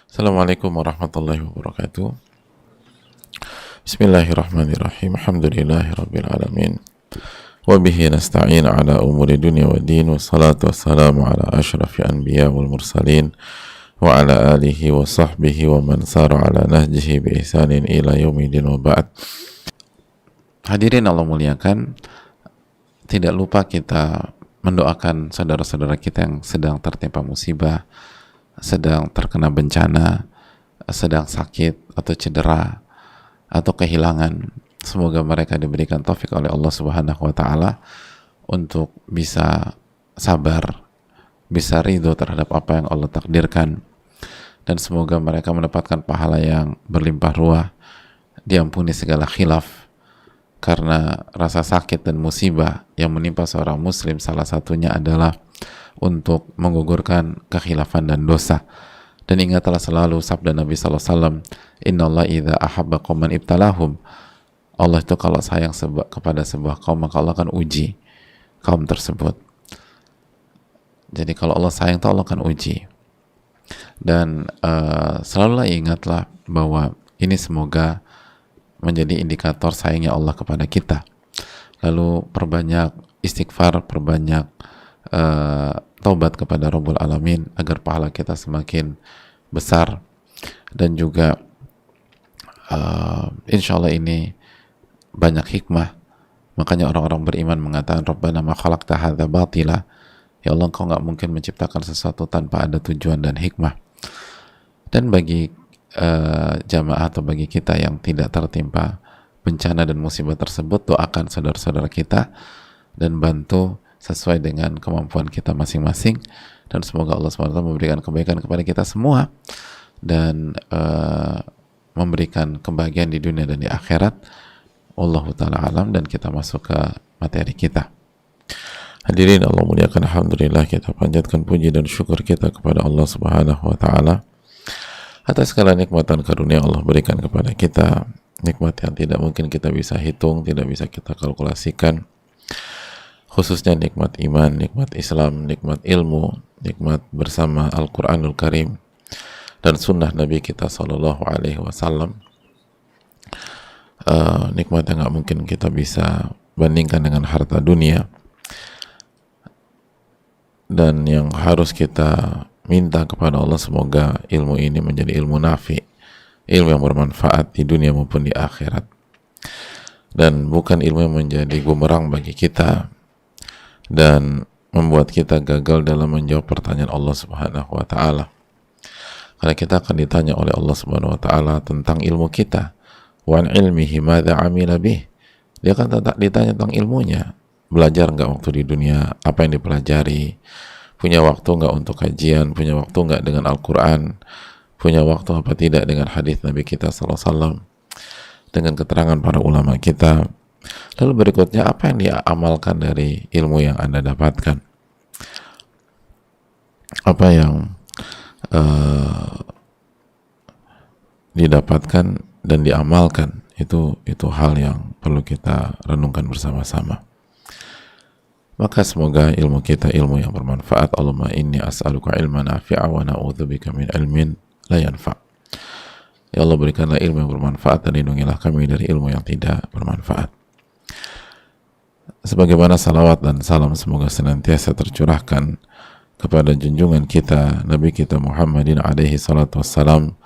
Assalamualaikum warahmatullahi wabarakatuh. Bismillahirrahmanirrahim. Alhamdulillahi rabbil alamin. Wa bihi nasta'in ala umuri dunya wa din. Wassalatu wassalamu ala ashrafi anbiya wal mursalin wa ala alihi wa sahbihi wa man sara ala nahjihi bi ihsanin ila yaumidin wa ba'd. Hadirin Allah muliakan, tidak lupa kita mendoakan saudara-saudara kita yang sedang tertimpa musibah, sedang terkena bencana, sedang sakit atau cedera atau kehilangan. Semoga mereka diberikan taufik oleh Allah Subhanahu wa taala untuk bisa sabar, bisa ridho terhadap apa yang Allah takdirkan, dan semoga mereka mendapatkan pahala yang berlimpah ruah, diampuni segala khilaf. Karena rasa sakit dan musibah yang menimpa seorang muslim salah satunya adalah untuk menggugurkan kekhilafan dan dosa. Dan ingatlah selalu sabda Nabi SAW, Inna Allah idha ahabba qawman ibtalahum. Allah itu kalau sayang kepada sebuah kaum, maka Allah akan uji kaum tersebut. Jadi kalau Allah sayang, Allah akan uji. Dan selalulah ingatlah bahwa ini semoga menjadi indikator sayangnya Allah kepada kita. Lalu perbanyak istighfar, perbanyak taubat kepada Rabbul Alamin agar pahala kita semakin besar. Dan juga insya Allah ini banyak hikmah. Makanya orang-orang beriman mengatakan, Rabbana ma khalaqta hadza batila. Ya Allah, Engkau nggak mungkin menciptakan sesuatu tanpa ada tujuan dan hikmah. Dan bagi jamaah atau bagi kita yang tidak tertimpa bencana dan musibah tersebut, doakan saudara-saudara kita dan bantu sesuai dengan kemampuan kita masing-masing, dan semoga Allah SWT memberikan kebaikan kepada kita semua dan memberikan kebahagiaan di dunia dan di akhirat. Wallahu ta'ala alam. Dan kita masuk ke materi kita. Hadirin Allah muliakan, alhamdulillah kita panjatkan puji dan syukur kita kepada Allah Subhanahu wa taala atas segala nikmat dan karunia Allah berikan kepada kita, nikmat yang tidak mungkin kita bisa hitung, tidak bisa kita kalkulasikan, khususnya nikmat iman, nikmat Islam, nikmat ilmu, nikmat bersama Al-Quranul Karim dan sunnah Nabi kita Sallallahu Alaihi Wasallam. Nikmat yang gak mungkin kita bisa bandingkan dengan harta dunia, dan yang harus kita minta kepada Allah semoga ilmu ini menjadi ilmu nafi, ilmu yang bermanfaat di dunia maupun di akhirat, dan bukan ilmu yang menjadi bumerang bagi kita dan membuat kita gagal dalam menjawab pertanyaan Allah Subhanahu wa taala. Karena kita akan ditanya oleh Allah Subhanahu wa taala tentang ilmu kita. Wa an ilmihi madza amila bih. Dia akan ditanya tentang ilmunya. Belajar enggak waktu di dunia? Apa yang dipelajari? Punya waktu enggak untuk kajian? Punya waktu enggak dengan Al-Quran? Punya waktu apa tidak dengan hadis Nabi kita SAW? Dengan keterangan para ulama kita? Lalu berikutnya, apa yang dia amalkan dari ilmu yang Anda dapatkan? Apa yang didapatkan dan diamalkan? Itu hal yang perlu kita renungkan bersama-sama. Maka semoga ilmu kita ilmu yang bermanfaat. Allahumma inni as'aluka ilman nafi'a wa na'udzubika min ilmin la yanfa'. Ya Allah, berikanlah ilmu yang bermanfaat dan lindungilah kami dari ilmu yang tidak bermanfaat. Sebagaimana salawat dan salam semoga senantiasa tercurahkan kepada junjungan kita Nabi kita Muhammadin alaihi salatu wassalam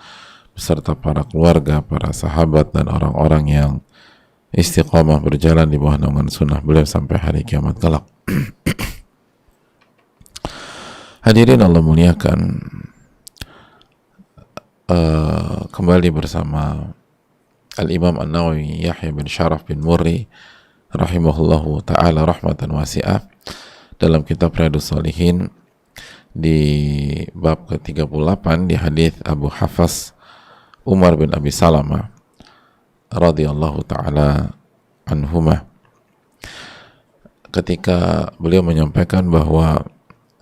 beserta para keluarga, para sahabat dan orang-orang yang istiqamah berjalan di bawah naungan sunnah beliau sampai hari kiamat kelak. Hadirin Allah muliakan, kembali bersama Al-Imam An-Nawawi Yahya bin Sharaf bin Murri rahimahullahu ta'ala rahmatan wasi'ah dalam kitab Riyadhus Shalihin di bab ke-38 di hadis Abu Hafs Umar bin Abi Salamah radhiyallahu ta'ala anhumah, ketika beliau menyampaikan bahwa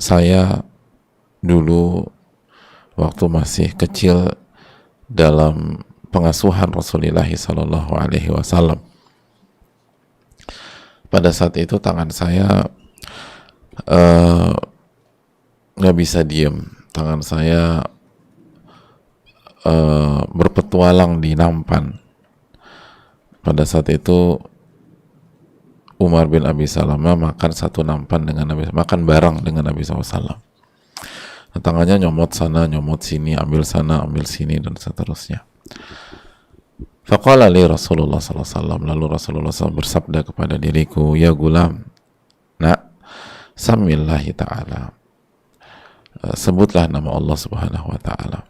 saya dulu waktu masih kecil dalam pengasuhan Rasulullah sallallahu alaihi wasallam, pada saat itu tangan saya nggak bisa diem, tangan saya berpetualang di nampan. Pada saat itu Umar bin Abi Salamah makan satu nampan dengan Nabi, makan bareng dengan Nabi SAW. Tangannya nyomot sana, nyomot sini, ambil sana, ambil sini, dan seterusnya. Faqala li Rasulullah SAW, lalu Rasulullah SAW bersabda kepada diriku, ya gulam, nak, samillahi ta'ala, sebutlah nama Allah Subhanahu wa ta'ala,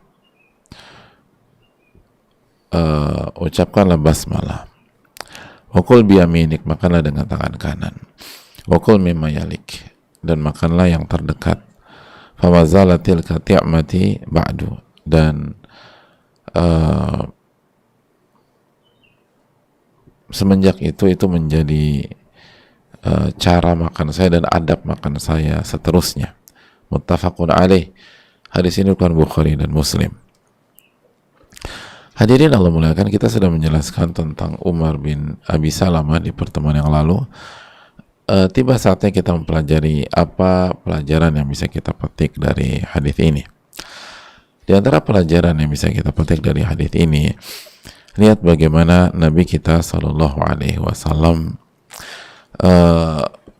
ucapkanlah basmalah, wakul biyaminik, makanlah dengan tangan kanan, wakul mimma yalik, dan makanlah yang terdekat, famazalatil kati'mati ba'du, dan semenjak itu menjadi cara makan saya dan adab makan saya seterusnya. Muttafaqun alaih. Hadis ini bukan Bukhari dan Muslim. Hadirin Allah muliakan, kita sudah menjelaskan tentang Umar bin Abi Salamah di pertemuan yang lalu. Tiba saatnya kita mempelajari apa pelajaran yang bisa kita petik dari hadis ini. Di antara pelajaran yang bisa kita petik dari hadis ini, lihat bagaimana Nabi kita Shallallahu Alaihi Wasallam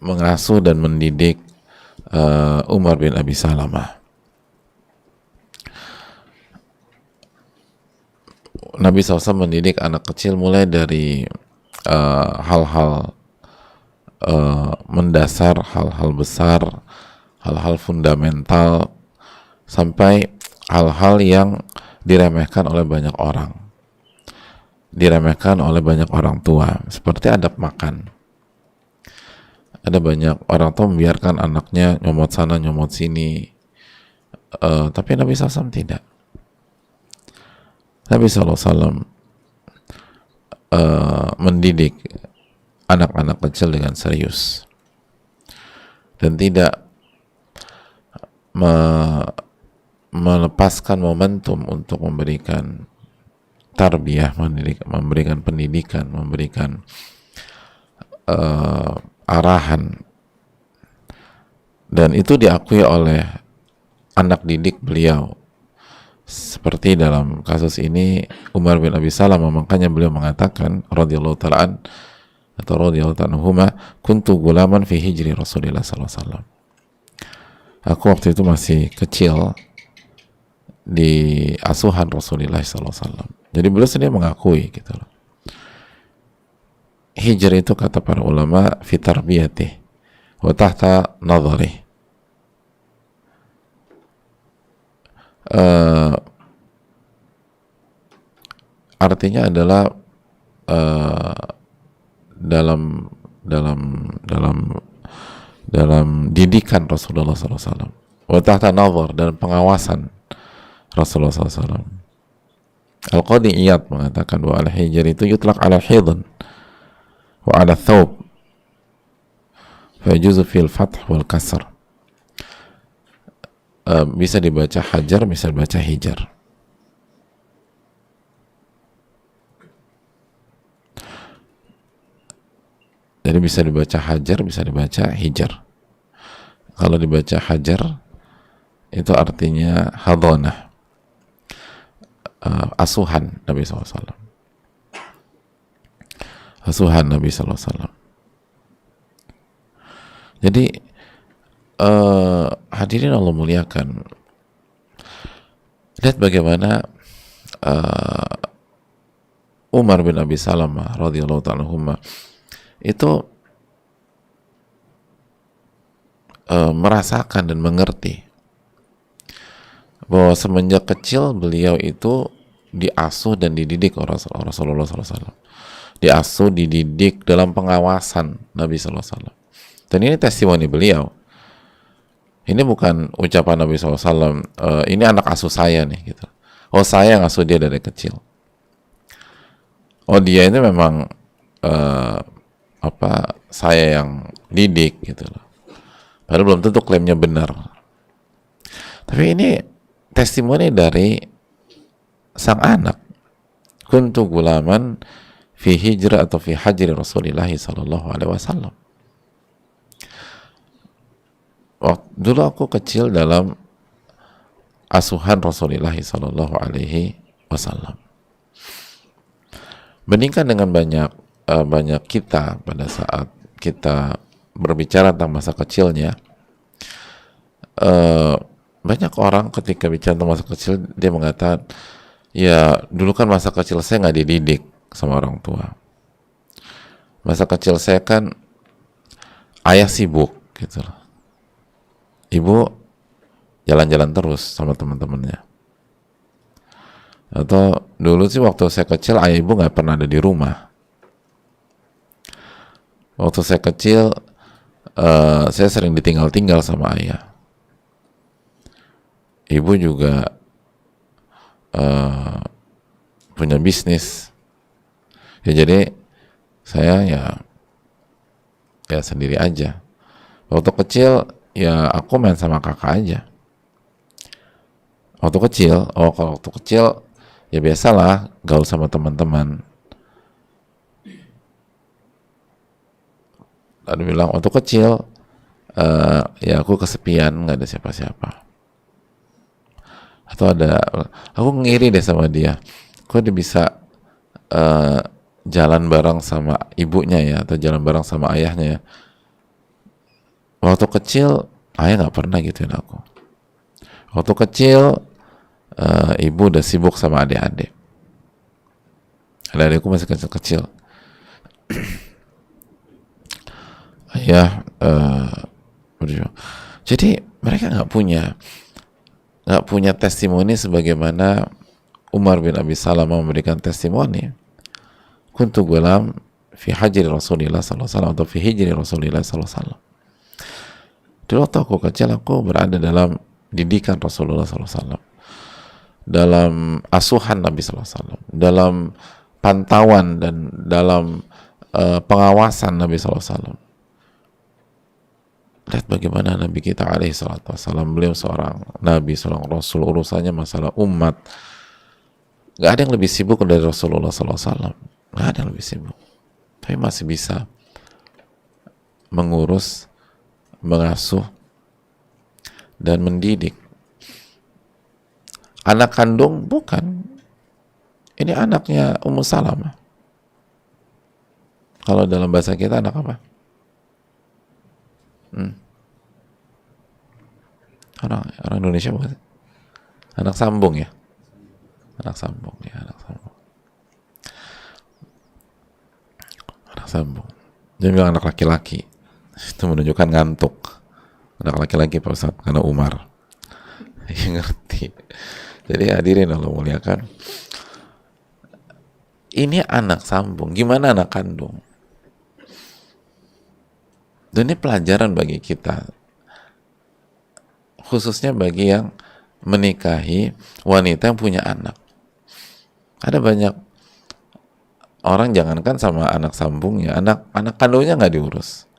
mengasuh dan mendidik Umar bin Abi Salamah. Nabi SAW mendidik anak kecil mulai dari hal-hal mendasar, hal-hal besar, hal-hal fundamental, sampai hal-hal yang diremehkan oleh banyak orang, diremehkan oleh banyak orang tua, seperti adab makan. Ada banyak orang tua membiarkan anaknya nyomot sana, nyomot sini, tapi Nabi SAW tidak. Nabi SAW mendidik anak-anak kecil dengan serius dan tidak melepaskan momentum untuk memberikan tarbiyah, memberikan pendidikan, memberikan arahan, dan itu diakui oleh anak didik beliau. Seperti dalam kasus ini Umar bin Abi Salamah, makanya beliau mengatakan radhiyallahu ta'ala an atau radhiyallahu ta'ala anhuma, kuntu gulaman fi hijri Rasulillah sallallahu alaihi wasallam. Aku waktu itu masih kecil di asuhan Rasulullah sallallahu alaihi wasallam. Jadi beliau sendiri mengakui gitu loh. Hijr itu kata para ulama fi tarbiyatih wa tahta nadharih. Artinya adalah dalam didikan Rasulullah SAW, wa tahta nadhar, dan pengawasan Rasulullah SAW. Al-Qadi Iyad mengatakan bahwa al-hijr itu yutlaq ala hidn wa ala thawb fa yajuzu fil fath wal kasr. Bisa dibaca hajar, bisa dibaca hijar. Jadi bisa dibaca hajar, bisa dibaca hijar. Kalau dibaca hajar itu artinya hadonah, asuhan Nabi SAW. Asuhan Nabi SAW. Jadi hadirin Allah muliakan, lihat bagaimana Umar bin Abi Salamah radhiyallahu ta'ala anhu itu merasakan dan mengerti bahwa semenjak kecil beliau itu diasuh dan dididik oleh Rasulullah SAW, diasuh, dididik dalam pengawasan Nabi SAW. Dan ini testimoni beliau. Ini bukan ucapan Nabi SAW, ini anak asuh saya nih gitu. Oh, saya ngasuh dia dari kecil. Oh, dia ini memang saya yang didik gitu loh. Padahal belum tentu klaimnya benar. Tapi ini testimoni dari sang anak. Kuntu gulaman fi hijrah atau fi hajri Rasulillah sallallahu alaihi wasallam. Dulu aku kecil dalam asuhan Rasulullah sallallahu alaihi wasallam. Bandingkan dengan banyak kita pada saat kita berbicara tentang masa kecilnya, banyak orang ketika bicara tentang masa kecil dia mengatakan, ya dulu kan masa kecil saya nggak dididik sama orang tua. Masa kecil saya kan ayah sibuk gitu loh. Ibu jalan-jalan terus sama teman-temannya. Atau dulu sih waktu saya kecil ayah ibu nggak pernah ada di rumah. Waktu saya kecil saya sering ditinggal-tinggal sama ayah. Ibu juga punya bisnis. Ya jadi saya ya sendiri aja. Waktu kecil ya aku main sama kakak aja. Waktu kecil, kalau waktu kecil ya biasalah gaul sama teman-teman. Lalu bilang waktu kecil ya aku kesepian, nggak ada siapa-siapa. Atau aku ngiri deh sama dia, kok dia bisa jalan bareng sama ibunya ya, atau jalan bareng sama ayahnya ya. Waktu kecil ayah nggak pernah gituin aku. Waktu kecil ibu udah sibuk sama adik-adik. Adik-adikku masih kecil-kecil. Ayah jadi mereka nggak punya testimoni sebagaimana Umar bin Abi Salamah memberikan testimoni. Kuntu gulam fi hajri Rasulillah sallallahu alaihi wasallam, atau fi hijri Rasulillah sallallahu alaihi wasallam. Dulu waktu aku kecil aku berada dalam didikan Rasulullah sallallahu alaihi wasallam, dalam asuhan Nabi sallallahu alaihi wasallam, dalam pantauan dan dalam pengawasan Nabi sallallahu alaihi wasallam. Lihat bagaimana Nabi kita alaihi salatu wassalam, beliau seorang Nabi, seorang Rasul, urusannya masalah umat. Gak ada yang lebih sibuk dari Rasulullah sallallahu alaihi wasallam. Gak ada yang lebih sibuk. Tapi masih bisa mengurus, mengasuh, dan mendidik. Anak kandung bukan. Ini anaknya Ummu Salamah. Kalau dalam bahasa kita anak apa? Orang Indonesia bukan? Anak sambung ya? Anak sambung ya, anak sambung. Anak sambung. Dia bilang anak laki-laki. Itu menunjukkan ngantuk. Anak laki-laki Pak Ustadz, karena Umar. Ya ngerti. Jadi hadirin Allah muliakan. Ini anak sambung. Gimana anak kandung? Dan ini pelajaran bagi kita, khususnya bagi yang menikahi wanita yang punya anak. Ada banyak orang, jangankan sama anak sambungnya, anak kandungnya nggak diurus.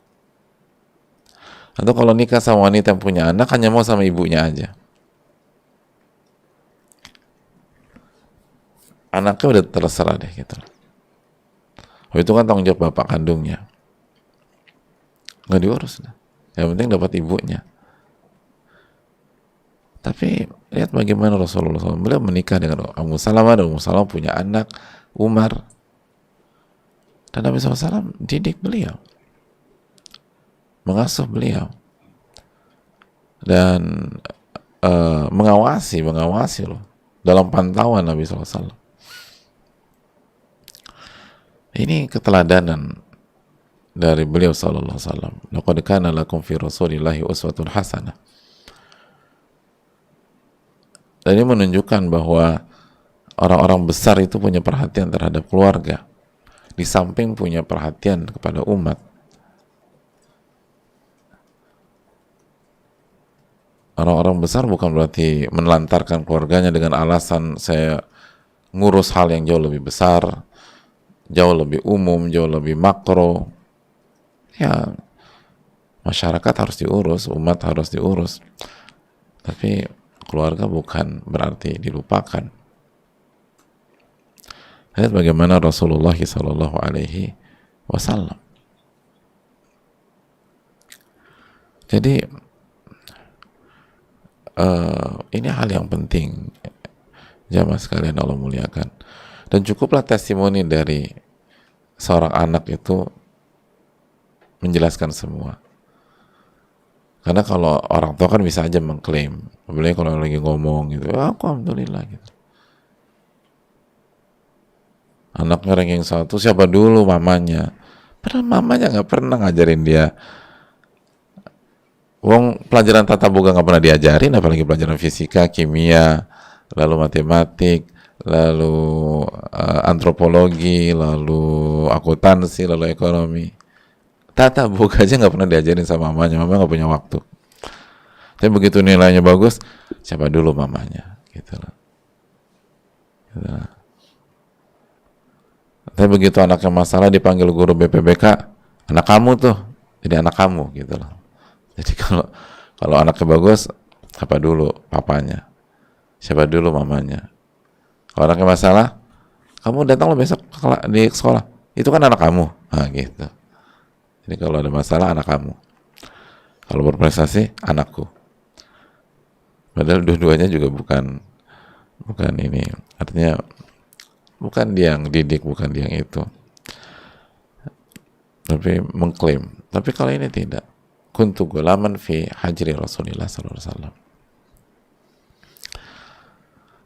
Atau kalau nikah sama wanita yang punya anak, hanya mau sama ibunya aja. Anaknya udah terserah deh gitu. Itu kan tanggung jawab bapak kandungnya. Nggak diurus. Yang penting dapat ibunya. Tapi lihat bagaimana Rasulullah SAW, beliau menikah dengan Ummu Salamah, dan Ummu Salamah punya anak Umar, dan Nabi SAW didik beliau, mengasuh beliau, dan mengawasi loh, dalam pantauan Nabi SAW. Ini keteladanan dari beliau sallallahu alaihi wasallam. Laqad kana lakum fi Rasulillahi uswatun hasanah. Dan ini menunjukkan bahwa orang-orang besar itu punya perhatian terhadap keluarga, di samping punya perhatian kepada umat. Orang-orang besar bukan berarti menelantarkan keluarganya dengan alasan saya ngurus hal yang jauh lebih besar, jauh lebih umum, jauh lebih makro. Ya, masyarakat harus diurus, umat harus diurus, tapi keluarga bukan berarti dilupakan. Lihat bagaimana Rasulullah Sallallahu Alaihi Wasallam. Jadi ini hal yang penting. Jamaah sekalian Allah muliakan. Dan cukuplah testimoni dari seorang anak itu menjelaskan semua. Karena kalau orang tua kan bisa aja mengklaim, apalagi kalau lagi ngomong gitu, aku alhamdulillah gitu. Anaknya ranking 1, siapa dulu? Mamanya. Padahal mamanya nggak pernah ngajarin dia. Wong pelajaran tata boga nggak pernah diajarin, apalagi pelajaran fisika, kimia, lalu matematik, lalu antropologi, lalu akuntansi, lalu ekonomi. Tata boga aja nggak pernah diajarin sama mamanya. Mama nggak punya waktu. Tapi begitu nilainya bagus, siapa dulu mamanya, gitu lah. Gitu lah. Tapi begitu anaknya masalah dipanggil guru BPBK, anak kamu tuh, jadi anak kamu, gitu lah. Jadi kalau anaknya bagus, siapa dulu papanya, siapa dulu mamanya. Kalau anaknya masalah, kamu datang lo besok di sekolah, itu kan anak kamu, nah gitu. Jadi kalau ada masalah, anak kamu. Kalau berprestasi, anakku. Padahal dua-duanya juga bukan ini, artinya bukan dia yang didik, bukan dia yang itu, tapi mengklaim. Tapi kalau ini tidak, kuntu gulaman fi hajri Rasulillah sallallahu alaihi wasallam.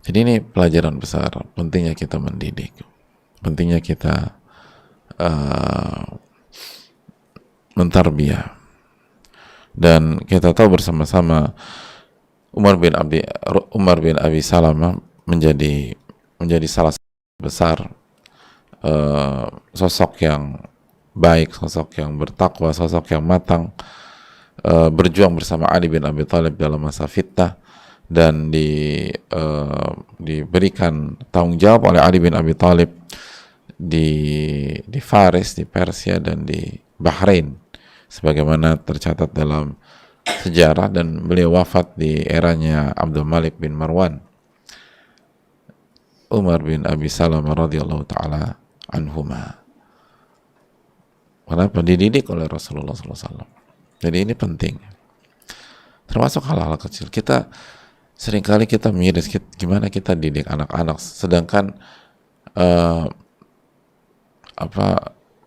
Jadi ini pelajaran besar, pentingnya kita mendidik, pentingnya kita mentarbiyah. Dan kita tahu bersama-sama Umar bin Abi Salamah menjadi salah satu besar sosok yang baik, sosok yang bertakwa, sosok yang matang, berjuang bersama Ali bin Abi Thalib dalam masa fitnah, dan diberikan tanggung jawab oleh Ali bin Abi Thalib di Faris, di Persia, dan di Bahrain, sebagaimana tercatat dalam sejarah, dan beliau wafat di eranya Abdul Malik bin Marwan. Umar bin Abi Salamah radhiyallahu taala anhuma. Kenapa? Dididik oleh Rasulullah SAW. Jadi ini penting. Termasuk hal-hal kecil. Kita seringkali kita miris gimana kita didik anak-anak, sedangkan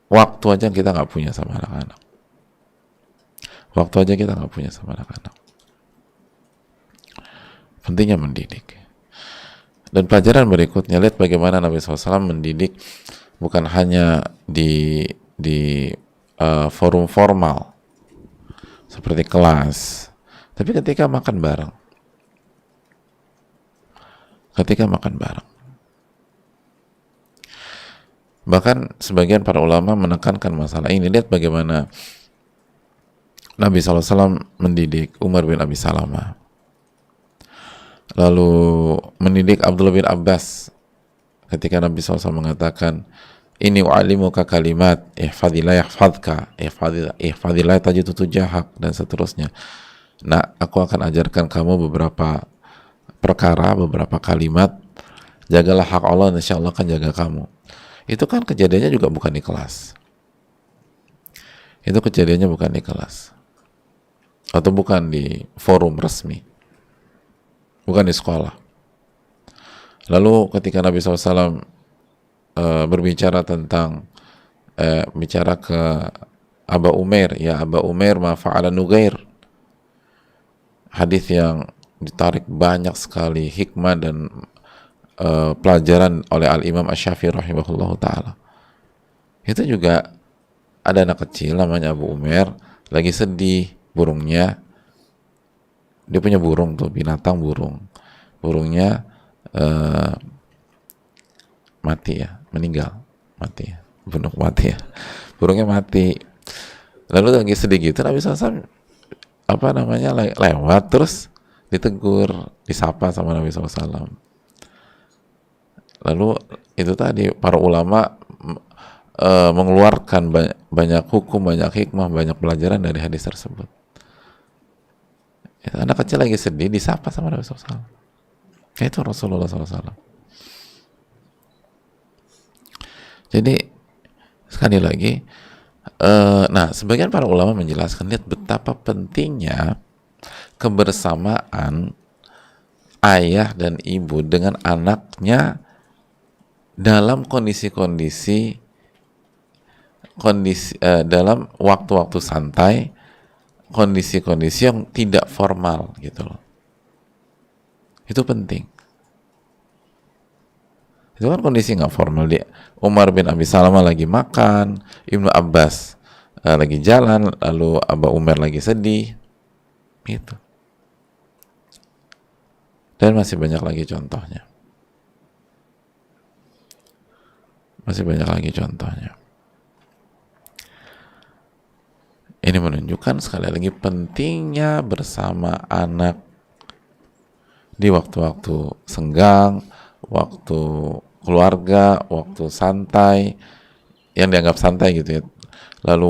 waktu aja kita nggak punya sama anak-anak. Waktu aja kita nggak punya sama anak-anak. Pentingnya mendidik. Dan pelajaran berikutnya, lihat bagaimana Nabi SAW mendidik bukan hanya di forum formal seperti kelas, tapi ketika makan bareng. Bahkan sebagian para ulama menekankan masalah ini. Lihat bagaimana Nabi SAW mendidik Umar bin Abi Salamah, lalu mendidik Abdullah bin Abbas ketika Nabi SAW mengatakan, ini wa'alimuka kalimat ihfadillah yahfadka, ihfadillah tajidu tujahak, dan seterusnya. Nah, aku akan ajarkan kamu beberapa perkara, beberapa kalimat, jagalah hak Allah, insya Allah akan jaga kamu. Itu kan kejadiannya juga bukan di kelas. Itu kejadiannya bukan di kelas, atau bukan di forum resmi, bukan di sekolah. Lalu ketika Nabi SAW berbicara tentang bicara ke Aba Umair, ya Aba Umair ma fa'ala Nugair, hadis yang ditarik banyak sekali hikmah dan pelajaran oleh Al-Imam Asy-Syafi'i rahimahullahu ta'ala. Itu juga ada anak kecil namanya Abu Umair, lagi sedih, burungnya, dia punya burung tuh, binatang burungnya mati ya, meninggal, mati ya, burungnya mati. Lalu lagi sedih gitu, Nabi SAW lewat, terus ditegur, disapa sama Nabi SAW. Lalu itu tadi para ulama mengeluarkan banyak hukum, banyak hikmah, banyak pelajaran dari hadis tersebut. Itu anak kecil lagi sedih, disapa sama Nabi SAW. Itu Rasulullah SAW. Jadi sekali lagi, nah sebagian para ulama menjelaskan, lihat betapa pentingnya kebersamaan ayah dan ibu dengan anaknya dalam kondisi-kondisi dalam waktu-waktu santai, kondisi-kondisi yang tidak formal gitu loh. Itu penting. Itu kan kondisi nggak formal. Dia Umar bin Abi Salamah lagi makan, Ibnu Abbas lagi jalan, lalu Aba Umar lagi sedih, gitu. Dan masih banyak lagi contohnya. Masih banyak lagi contohnya. Ini menunjukkan sekali lagi pentingnya bersama anak di waktu-waktu senggang, waktu keluarga, waktu santai, yang dianggap santai gitu ya. Lalu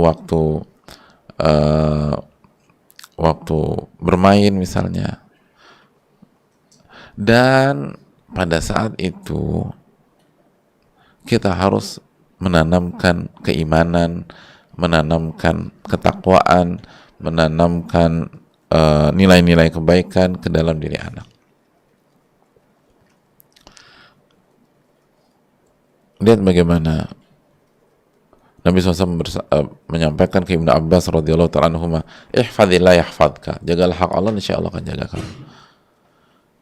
waktu bermain misalnya. Dan pada saat itu kita harus menanamkan keimanan, menanamkan ketakwaan, menanamkan nilai-nilai kebaikan ke dalam diri anak. Lihat bagaimana Nabi SAW menyampaikan ke Ibnu Abbas radhiyallahu ta'ala anhuma, ihfadillah yahfadka, jagalah hak Allah, insya Allah akan jaga kamu.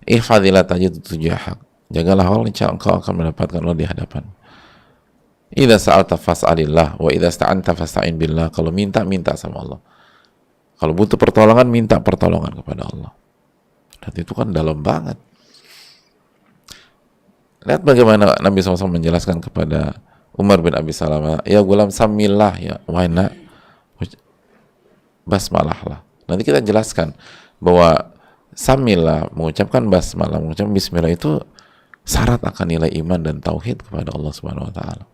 Ihfadillah tajid tujahak, jagalah Allah, insya Allah engkau akan mendapatkan Allah di hadapan. Idza sa'alta fas'alillah wa idza sta'anta fasta'in billah. Kalau minta sama Allah. Kalau butuh pertolongan, minta pertolongan kepada Allah. Dan itu kan dalam banget. Lihat bagaimana Nabi SAW menjelaskan kepada Umar bin Abi Salamah, ya gulam samillah, ya why not, basmalah lah. Nanti kita jelaskan bahwa samillah, mengucapkan basmalah, mengucapkan bismillah itu syarat akan nilai iman dan tauhid kepada Allah Subhanahu wa taala.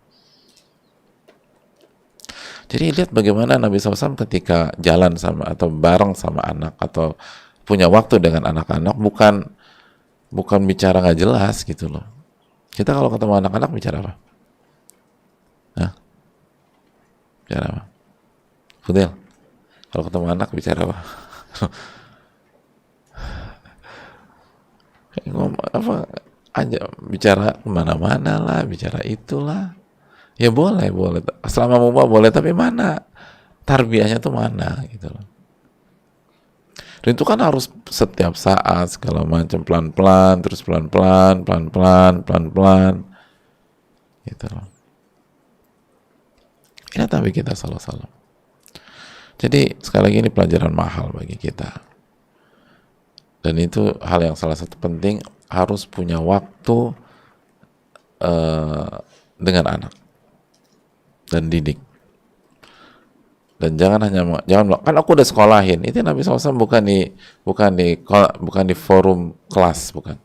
Jadi lihat bagaimana Nabi SAW ketika jalan sama atau bareng sama anak atau punya waktu dengan anak-anak, bukan bicara nggak jelas gitu loh. Kita kalau ketemu anak-anak bicara apa? Hah? Bicara apa? Fudel, kalau ketemu anak bicara apa? Ngomong apa aja, bicara kemana-mana lah, bicara itulah. Ya boleh, selama mau boleh, tapi mana tarbiyahnya tuh mana gitu loh. Dan itu kan harus setiap saat segala macam, pelan-pelan, terus pelan-pelan gitu loh. Ini Nabi kita sallallahu alaihi wasallam. Jadi sekali lagi ini pelajaran mahal bagi kita. Dan itu hal yang salah satu penting, harus punya waktu dengan anak dan didik. Dan jangan kan aku udah sekolahin. Itu Nabi SAW bukan di forum kelas, bukan.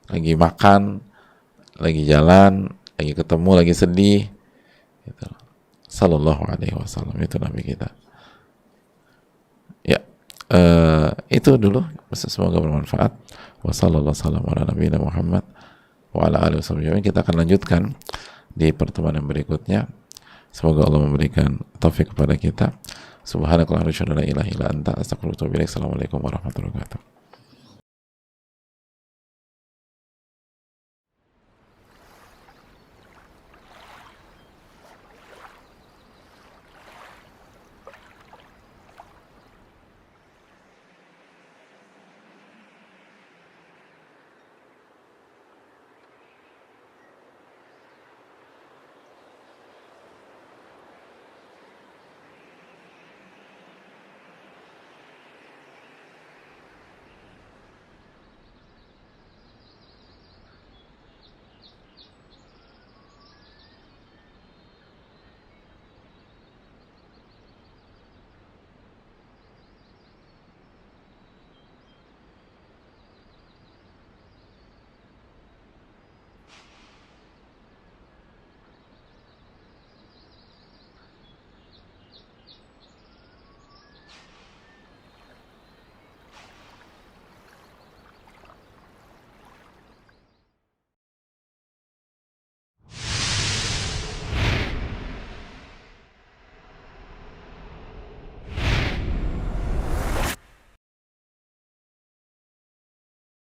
Lagi makan, lagi jalan, lagi ketemu, lagi sedih, gitu. Sallallahu alaihi wasallam, itu Nabi kita. Ya, itu dulu. Semoga bermanfaat. Wassalamualaikum warahmatullahi wabarakatuh. Wa ala alihi wasallam. Kita akan lanjutkan di pertemuan yang berikutnya. Semoga Allah memberikan taufik kepada kita. Subhanakallahumma wa bihamdika, la ilaha illa anta, astaghfiruka wa atubu ilaik. Assalamualaikum warahmatullahi wabarakatuh.